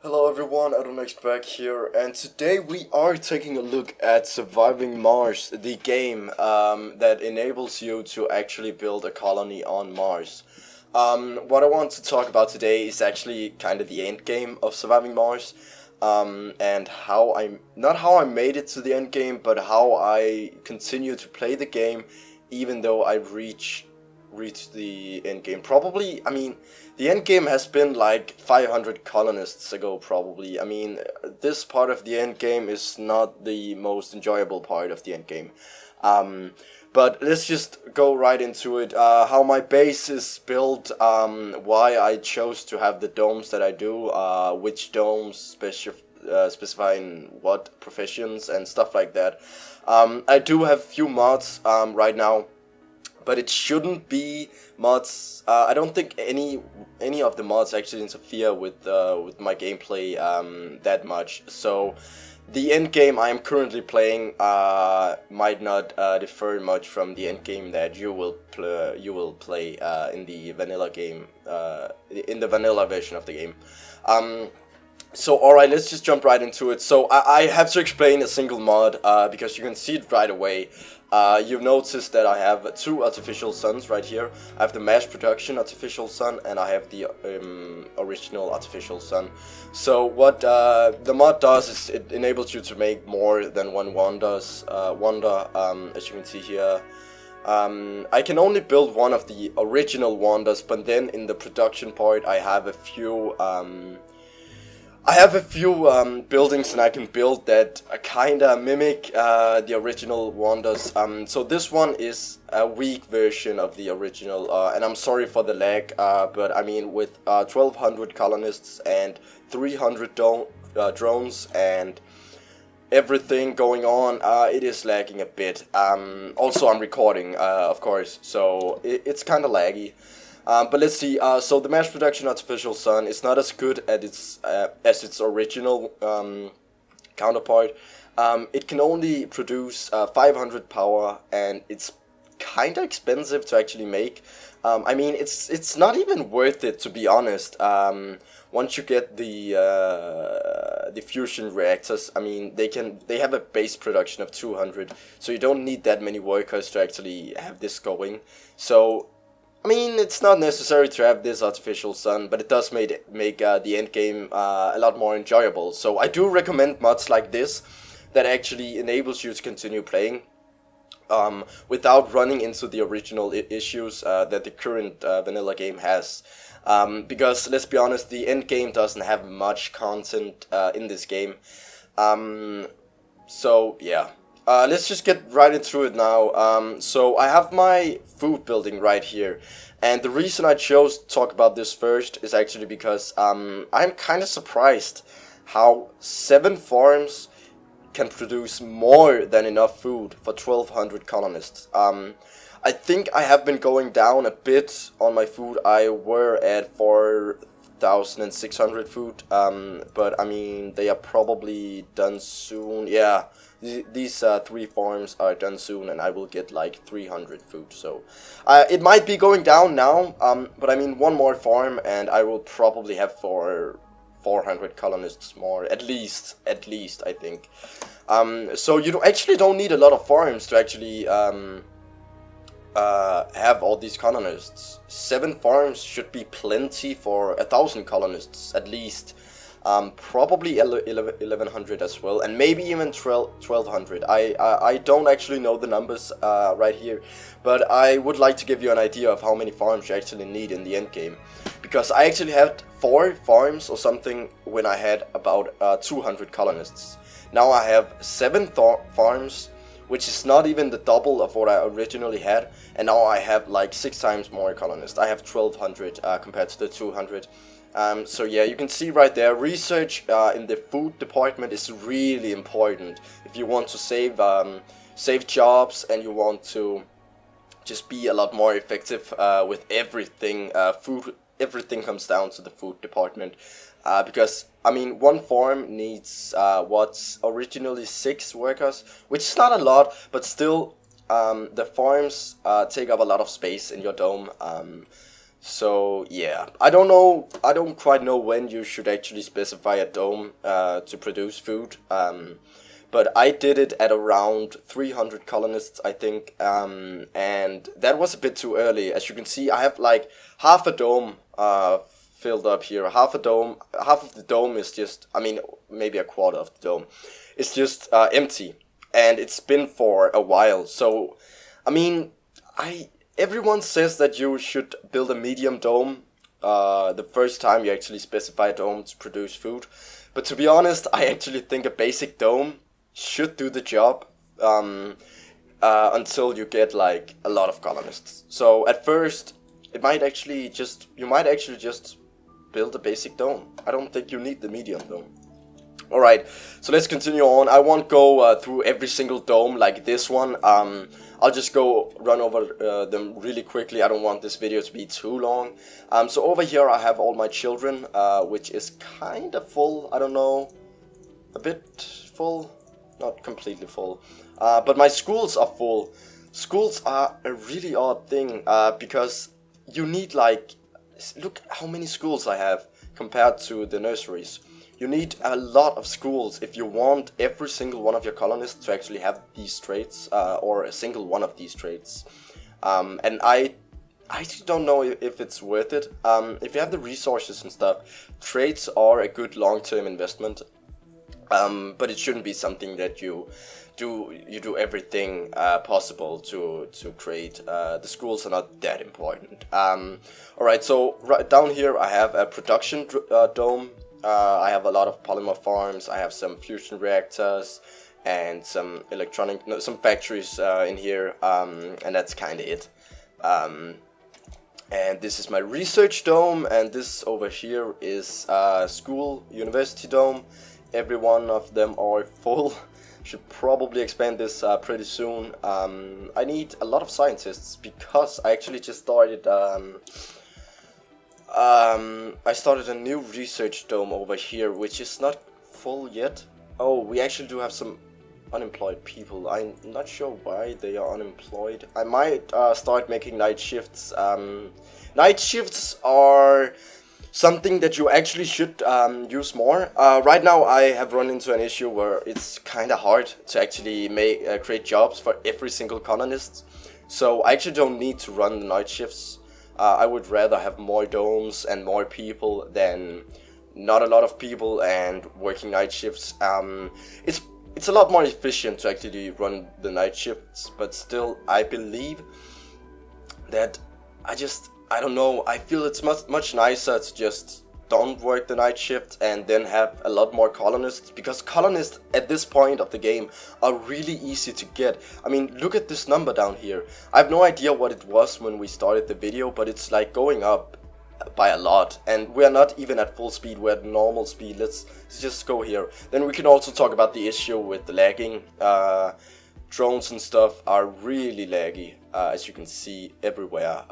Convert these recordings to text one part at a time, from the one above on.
Hello everyone, back here, and today we are taking a look at Surviving Mars, the game that enables you to actually build a colony on Mars. What I want to talk about today is actually kind of the end game of Surviving Mars, and not how I made it to the end game, but how I continue to play the game, even though I've reached the end game. Probably, the end game has been like 500 colonists ago, probably. This part of the end game is not the most enjoyable part of the end game. But let's just go right into it. How my base is built, why I chose to have the domes that I do, which domes specifying what professions and stuff like that. I do have few mods right now, but it shouldn't be mods. I don't think any of the mods actually interfere with my gameplay that much. So the end game I am currently playing might not differ much from the end game that you will play in the vanilla game, in the vanilla version of the game. So alright, let's just jump right into it. So I have to explain a single mod because you can see it right away. You've noticed that I have two artificial suns right here. I have the mass production artificial sun and I have the original artificial sun. So what the mod does is it enables you to make more than one wonder, as you can see here. I can only build one of the original wonders, but then in the production part I have a few buildings and I can build that kinda mimic the original wonders. So this one is a weak version of the original, and I'm sorry for the lag, but with 1200 colonists and 300 drones and everything going on, it is lagging a bit. Also I'm recording, of course, so it's kinda laggy. But let's see. So the mass production artificial sun is not as good at as its original counterpart. It can only produce 500 power, and it's kind of expensive to actually make. It's not even worth it, to be honest. Once you get the fusion reactors, they have a base production of 200, so you don't need that many workers to actually have this going. So it's not necessary to have this artificial sun, but it does make the end game a lot more enjoyable. So I do recommend mods like this that actually enables you to continue playing without running into the original issues that the current vanilla game has. Because let's be honest, the end game doesn't have much content in this game. So yeah. Let's just get right into it now. So I have my food building right here, and the reason I chose to talk about this first is actually because I'm kind of surprised how 7 farms can produce more than enough food for 1200 colonists. I think I have been going down a bit on my food. I were at 4,600 food, but they are probably done soon. Yeah. These 3 farms are done soon, and I will get like 300 food. So it might be going down now, but one more farm, and I will probably have 400 colonists more, at least I think. So you actually don't need a lot of farms to actually have all these colonists. 7 farms should be plenty for 1,000 colonists at least. Probably 1100 as well, and maybe even 1200. I don't actually know the numbers right here, but I would like to give you an idea of how many farms you actually need in the end game, because I actually had 4 farms or something when I had about 200 colonists. Now I have 7 farms, which is not even the double of what I originally had, and now I have like 6 times more colonists. I have 1200 compared to the 200. So yeah, you can see right there, research in the food department is really important if you want to save jobs and you want to just be a lot more effective with everything. Everything comes down to the food department, because one farm needs what's originally 6 workers, which is not a lot, but still the farms take up a lot of space in your dome. So yeah, I don't know. I don't quite know when you should actually specify a dome to produce food. But I did it at around 300 colonists, I think, and that was a bit too early. As you can see, I have like half a dome filled up here. Half of the dome is just, I mean, maybe a quarter of the dome. It's just empty, and it's been for a while. So, I mean, everyone says that you should build a medium dome the first time you actually specify a dome to produce food. But to be honest, I actually think a basic dome should do the job until you get like a lot of colonists. So at first, you might actually just build a basic dome. I don't think you need the medium dome. Alright, so let's continue on. I won't go through every single dome like this one. I'll just run over them really quickly. I don't want this video to be too long. So over here I have all my children, which is kind of full. I don't know, a bit full, not completely full. But my schools are full. Schools are a really odd thing because you need like, look how many schools I have compared to the nurseries. You need a lot of schools if you want every single one of your colonists to actually have these traits, or a single one of these traits. And I actually don't know if it's worth it. If you have the resources and stuff, traits are a good long-term investment. But it shouldn't be something that you do everything possible to create. The schools are not that important. Alright, so right down here I have a production dome. I have a lot of polymer farms. I have some fusion reactors and some some factories in here, and that's kind of it. And this is my research dome, and this over here is university dome. Every one of them are full. Should probably expand this pretty soon. I need a lot of scientists because I actually just started. I started a new research dome over here, which is not full yet. Oh, we actually do have some unemployed people. I'm not sure why they are unemployed. I might start making night shifts. Night shifts are something that you actually should use more. Right now I have run into an issue where it's kind of hard to actually create jobs for every single colonist. So I actually don't need to run the night shifts. I would rather have more domes and more people than not a lot of people and working night shifts. It's a lot more efficient to actually run the night shifts, but still I believe that I don't know, I feel it's much nicer to just don't work the night shift and then have a lot more colonists, because colonists at this point of the game are really easy to get. I mean, look at this number down here. I have no idea what it was when we started the video, but it's like going up by a lot, and we're not even at full speed, we're at normal speed. Let's just go here. Then we can also talk about the issue with the lagging. Drones and stuff are really laggy, as you can see everywhere.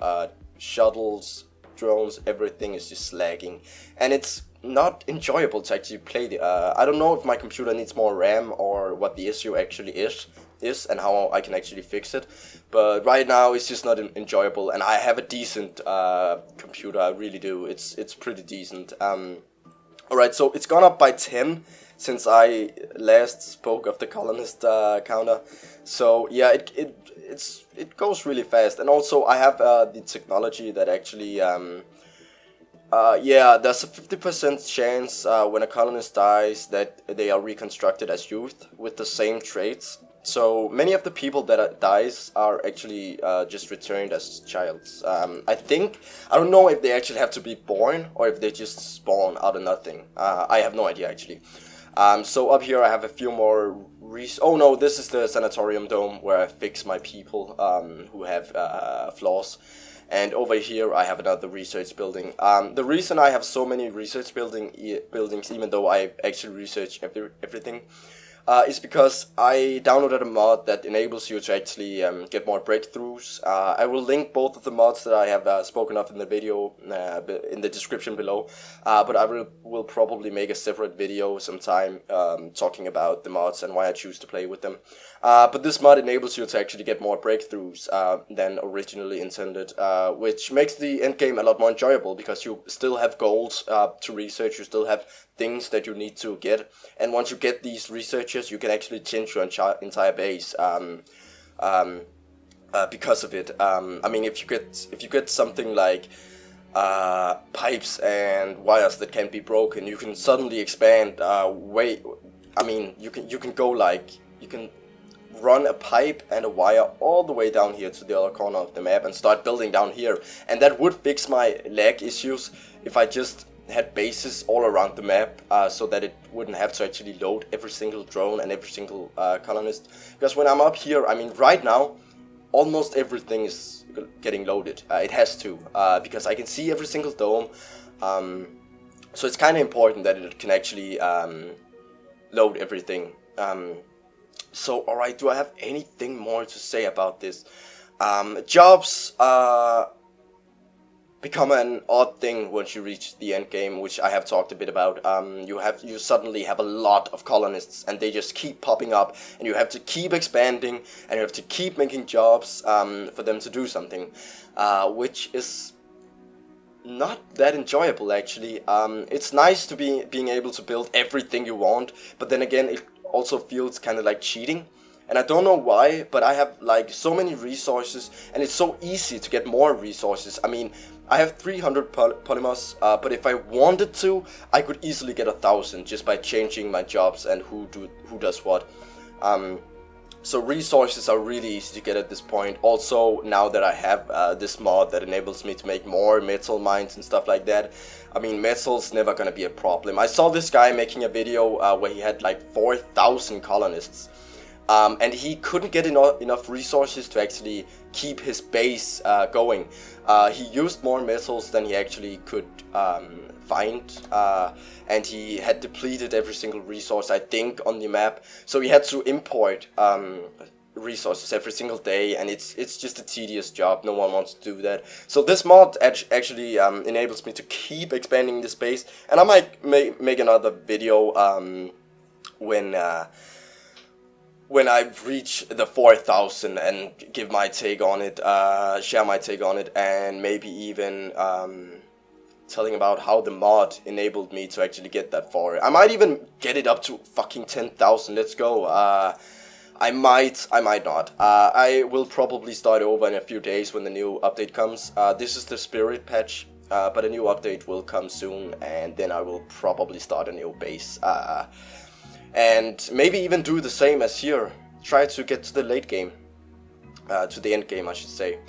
Shuttles, drones, everything is just lagging, and it's not enjoyable to actually play the I don't know if my computer needs more RAM or what the issue actually is and how I can actually fix it, but right now it's just not enjoyable. And I have a decent computer, I really do. It's pretty decent. Alright, so it's gone up by 10 since I last spoke of the colonist counter. So yeah, it goes really fast. And also I have the technology that actually yeah, there's a 50% chance when a colonist dies that they are reconstructed as youth with the same traits. So many of the people that dies are actually just returned as childs. I don't know if they actually have to be born or if they just spawn out of nothing. I have no idea actually. So up here I have a few more oh no, this is the sanatorium dome where I fix my people who have flaws. And over here I have another research building. The reason I have so many research buildings, even though I actually research everything, is because I downloaded a mod that enables you to actually get more breakthroughs. I will link both of the mods that I have spoken of in the video in the description below, but I will probably make a separate video sometime talking about the mods and why I choose to play with them. But this mod enables you to actually get more breakthroughs than originally intended, which makes the endgame a lot more enjoyable because you still have goals to research, you still have things that you need to get, and once you get these researches, you can actually change your entire base because of it. I mean, if you get something like pipes and wires that can be broken, you can suddenly expand I mean, you can go like, you can run a pipe and a wire all the way down here to the other corner of the map and start building down here, and that would fix my lag issues if I just had bases all around the map, so that it wouldn't have to actually load every single drone and every single colonist. Because when I'm up here, I mean, right now almost everything is getting loaded. It has to, because I can see every single dome, so it's kind of important that it can actually load everything. So, alright, do I have anything more to say about this? Jobs become an odd thing once you reach the end game, which I have talked a bit about. You suddenly have a lot of colonists, and they just keep popping up, and you have to keep expanding, and you have to keep making jobs for them to do something, which is not that enjoyable, actually. It's nice to being able to build everything you want, but then again, it also feels kind of like cheating. And I don't know why, but I have like so many resources, and it's so easy to get more resources. I mean, I have 300 polymers, but if I wanted to, I could easily get 1,000 just by changing my jobs and who does what. So resources are really easy to get at this point. Also, now that I have this mod that enables me to make more metal mines and stuff like that, I mean, metal's never gonna be a problem. I saw this guy making a video where he had like 4,000 colonists. And he couldn't get enough resources to actually keep his base going. He used more metals than he actually could find, and he had depleted every single resource, I think, on the map. So he had to import resources every single day, and it's just a tedious job. No one wants to do that. So this mod actually enables me to keep expanding this base, and I might make another video when I've reached the 4,000 and give my take on it, share my take on it, and maybe even telling about how the mod enabled me to actually get that far. I might even get it up to fucking 10,000. Let's go. I might not. I will probably start over in a few days when the new update comes. This is the spirit patch, but a new update will come soon, and then I will probably start a new base. And maybe even do the same as here. Try to get to the late game. To the end game, I should say.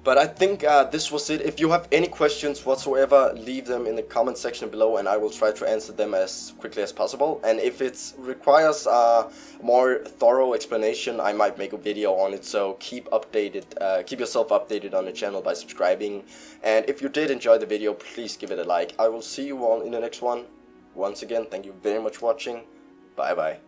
But I think this was it. If you have any questions whatsoever, leave them in the comment section below, and I will try to answer them as quickly as possible. And if it requires a more thorough explanation, I might make a video on it. So keep yourself updated on the channel by subscribing. And if you did enjoy the video, please give it a like. I will see you all in the next one. Once again, thank you very much for watching. Bye bye.